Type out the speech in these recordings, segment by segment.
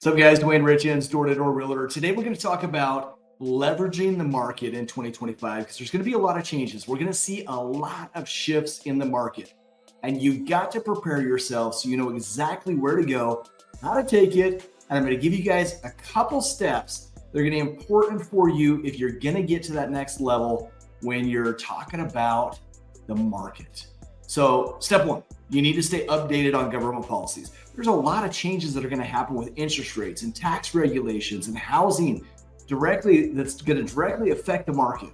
What's up, guys? Duane Richards, door-to-door realtor. Today, we're going to talk about leveraging the market in 2025 because there's going to be a lot of changes. We're going to see a lot of shifts in the market, and you've got to prepare yourself so you know exactly where to go, how to take it, and I'm going to give you guys a couple steps that are going to be important for you if you're going to get to that next level when you're talking about the market. So, step one, you need to stay updated on government policies. There's a lot of changes that are going to happen with interest rates and tax regulations and housing that's going to directly affect the market.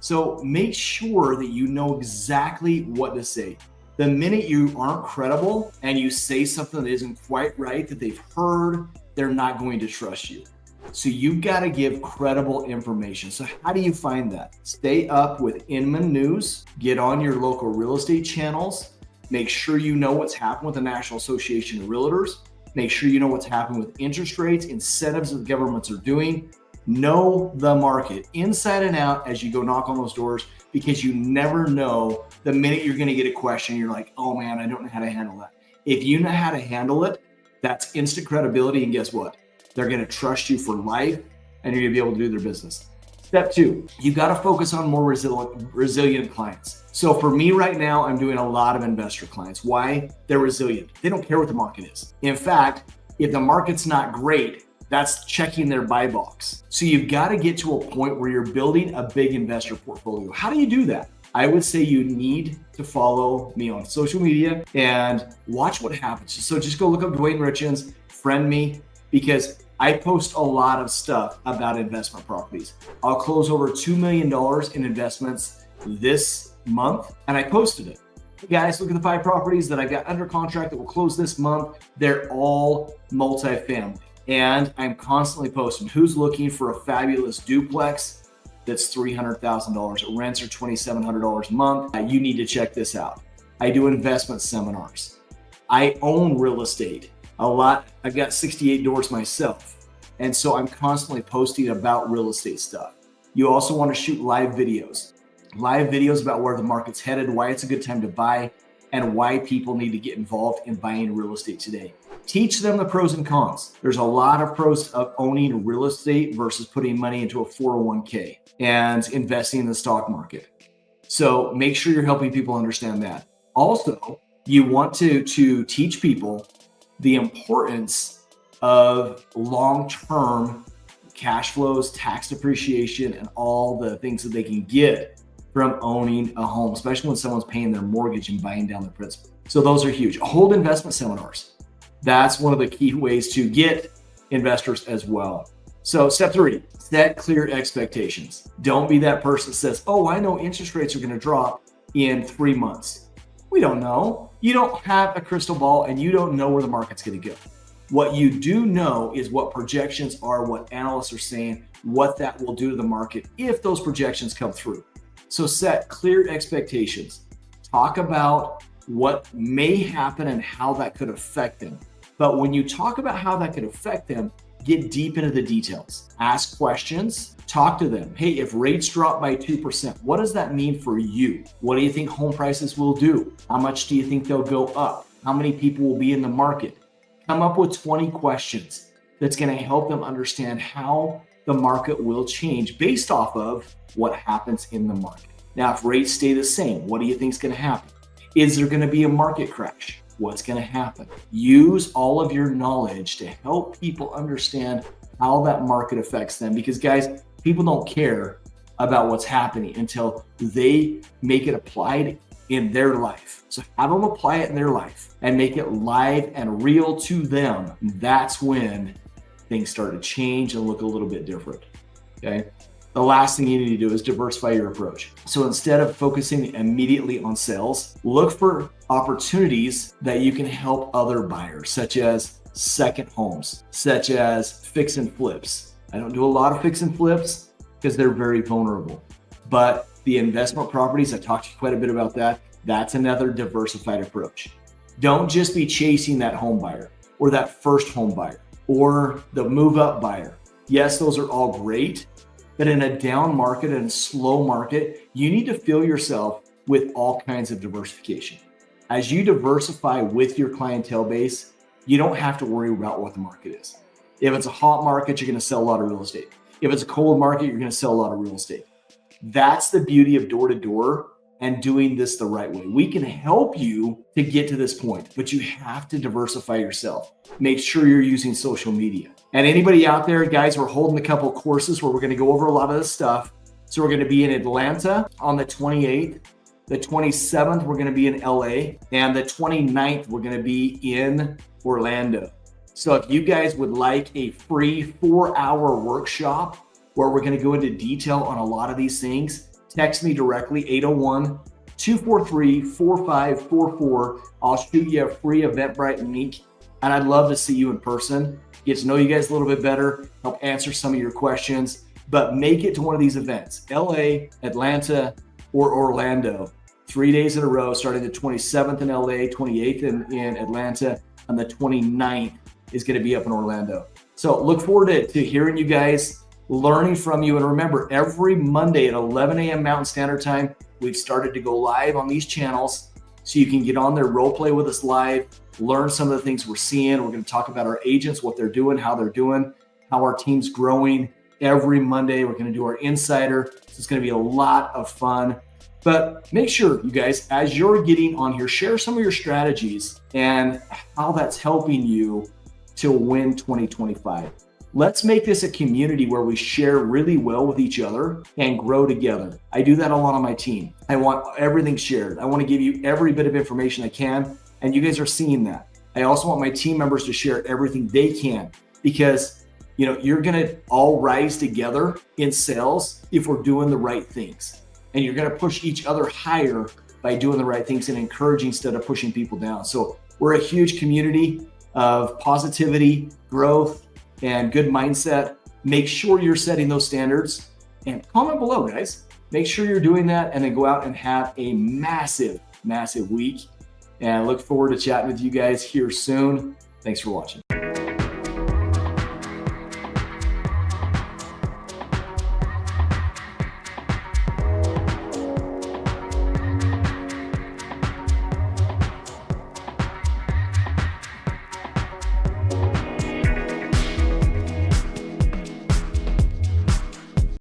So make sure that you know exactly what to say. The minute you aren't credible and you say something that isn't quite right, that they've heard, they're not going to trust you. So you've got to give credible information. So how do you find that? Stay up with Inman News, get on your local real estate channels, make sure you know what's happened with the National Association of Realtors, make sure you know what's happened with interest rates, incentives that the governments are doing. Know the market inside and out as you go knock on those doors, because you never know the minute you're going to get a question, you're like, oh man, I don't know how to handle that. If you know how to handle it, that's instant credibility. And guess what? They're going to trust you for life and you're going to be able to do their business. Step two, you got to focus on more resilient clients. So for me right now, I'm doing a lot of investor clients. Why? They're resilient. They don't care what the market is. In fact, if the market's not great, that's checking their buy box. So you've got to get to a point where you're building a big investor portfolio. How do you do that? I would say you need to follow me on social media and watch what happens. So just go look up Duane Richards, friend me, because I post a lot of stuff about investment properties. I'll close over $2 million in investments this month, and I posted it. Hey guys, look at the 5 properties that I got under contract that will close this month. They're all multifamily. And I'm constantly posting who's looking for a fabulous duplex that's $300,000. Rents are $2,700 a month. You need to check this out. I do investment seminars. I own real estate a lot. I've got 68 doors myself. And so I'm constantly posting about real estate stuff. You also want to shoot live videos about where the market's headed, why it's a good time to buy, and why people need to get involved in buying real estate today. Teach them the pros and cons. There's a lot of pros of owning real estate versus putting money into a 401k and investing in the stock market. So make sure you're helping people understand that. Also, you want to teach people the importance of long-term cash flows, tax depreciation, and all the things that they can get from owning a home, especially when someone's paying their mortgage and buying down their principal. So those are huge. Hold investment seminars. That's one of the key ways to get investors as well. So step 3, set clear expectations. Don't be that person that says, oh, I know interest rates are going to drop in 3 months. We don't know. You don't have a crystal ball and you don't know where the market's going to go. What you do know is what projections are, what analysts are saying, what that will do to the market if those projections come through. So set clear expectations. Talk about what may happen and how that could affect them. But when you talk about how that could affect them, get deep into the details. Ask questions, talk to them. Hey, if rates drop by 2%, what does that mean for you? What do you think home prices will do? How much do you think they'll go up? How many people will be in the market? Come up with 20 questions that's going to help them understand how the market will change based off of what happens in the market. Now, if rates stay the same, what do you think is going to happen? Is there going to be a market crash? What's going to happen? Use all of your knowledge to help people understand how that market affects them. Because guys, people don't care about what's happening until they make it applied in their life. So have them apply it in their life and make it live and real to them. That's when things start to change and look a little bit different. Okay. The last thing you need to do is diversify your approach. So instead of focusing immediately on sales, look for opportunities that you can help other buyers, such as second homes, such as fix and flips. I don't do a lot of fix and flips because they're very vulnerable, but the investment properties, I talked to you quite a bit about that. That's another diversified approach. Don't just be chasing that home buyer or that first home buyer or the move up buyer. Yes, those are all great, but in a down market and slow market, you need to fill yourself with all kinds of diversification. As you diversify with your clientele base, you don't have to worry about what the market is. If it's a hot market, you're going to sell a lot of real estate. If it's a cold market, you're going to sell a lot of real estate. That's the beauty of door to door and doing this the right way. We can help you to get to this point, but you have to diversify yourself. Make sure you're using social media. And anybody out there, guys, we're holding a couple courses where we're going to go over a lot of this stuff. So we're going to be in Atlanta on the 28th. The 27th, we're going to be in LA. And the 29th, we're going to be in Orlando. So if you guys would like a free 4-hour workshop where we're going to go into detail on a lot of these things, text me directly, 801-243-4544. I'll shoot you a free Eventbrite link. And I'd love to see you in person, get to know you guys a little bit better, help answer some of your questions, but make it to one of these events, LA, Atlanta, or Orlando, 3 days in a row, starting the 27th in LA, 28th in Atlanta, and the 29th is going to be up in Orlando. So look forward to hearing you guys, learning from you. And remember, every Monday at 11 a.m. Mountain Standard Time, we've started to go live on these channels so you can get on there, role play with us live, learn some of the things we're seeing. We're going to talk about our agents, what they're doing, how our team's growing. Every Monday, we're going to do our insider. So it's going to be a lot of fun. But make sure, you guys, as you're getting on here, share some of your strategies and how that's helping you to win 2025. Let's make this a community where we share really well with each other and grow together. I do that a lot on my team. I want everything shared. I want to give you every bit of information I can, and you guys are seeing that. I also want my team members to share everything they can, because you're going to all rise together in sales if we're doing the right things. And you're going to push each other higher by doing the right things and encouraging instead of pushing people down. So we're a huge community of positivity, growth, and good mindset. Make sure you're setting those standards and comment below, guys. Make sure you're doing that, and then go out and have a massive, massive week. And I look forward to chatting with you guys here soon. Thanks for watching.